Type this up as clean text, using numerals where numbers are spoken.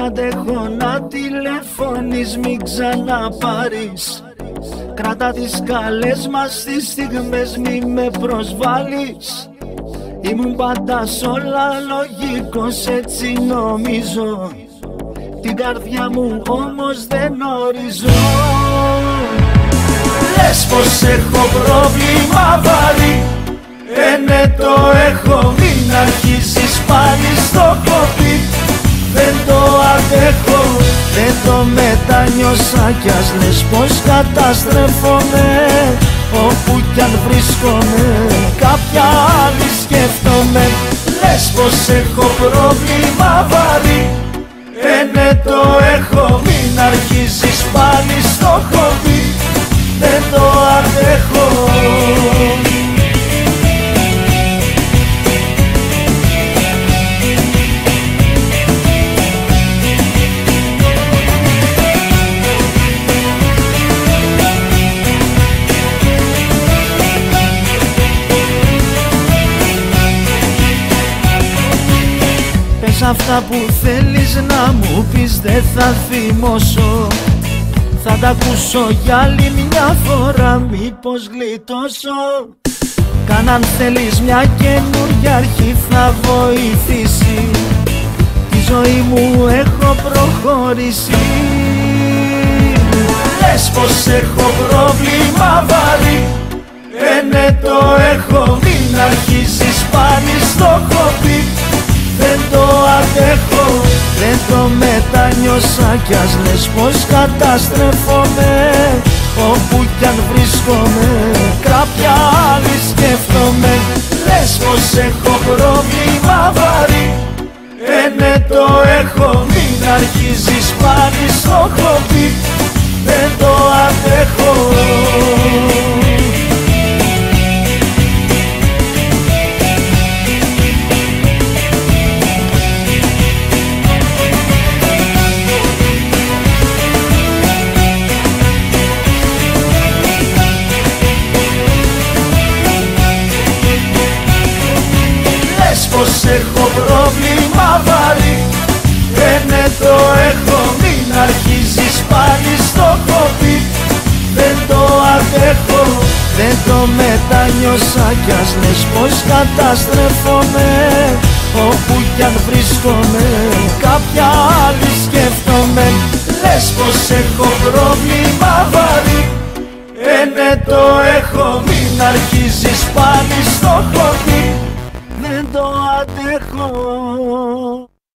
αντέχω να τηλεφωνείς, μην ξαναπάρεις. Κράτα τις καλές μας τις στιγμές, μη με προσβάλλεις. Ήμουν πάντα σ' όλα λογικός, έτσι νομίζω. Την καρδιά μου όμως δεν ορίζω. Λες πως έχω πρόβλημα βαρύ, ναι το έχω, μην αρχίζεις πάλι στο κοπί. Δεν το αντέχω, δεν το μετανιώσα κι ας λες πως καταστρέφομαι. Όπου κι αν βρίσκομαι κάποια άλλη σκέφτομαι. Λες πως έχω πρόβλημα βαρύ, ναι το έχω, μην αρχίζεις πάλι στο κοπί. Δεν το αντέχω. Πες αυτά που θέλεις να μου πεις, δεν θα θυμώσω. Θα τα ακούσω για άλλη μια φορά, μήπως γλιτώσω. Καν αν θέλεις μια καινούργια αρχή θα βοηθήσει. Τη ζωή μου έχω προχωρήσει. Λες πως έχω πρόβλημα βαρύ, ναι το έχω, μην αρχίζεις πάλι στο κοπί. Δεν το αντέχω, δεν το μετανιώσα κι ας λες πως καταστρέφομαι. Όπου κι αν βρίσκομαι κάποια άλλη σκέφτομαι. Λες πως έχω πρόβλημα βαρύ, ναι το έχω, μην αρχίζεις πάλι στο κοπί. Δεν το αντέχω. Πως έχω πρόβλημα βαρύ, ναι το έχω, μην αρχίζεις πάλι στο κοπί. Δεν το αντέχω, δεν το μετανιώσα κι ας λες πως καταστρέφομαι. Όπου κι αν βρίσκομαι κάποια άλλη σκέφτομαι. Λες πως έχω πρόβλημα βαρύ, ναι το έχω, μην αρχίζεις πάλι στο κοπί. Δεν το αντέχω.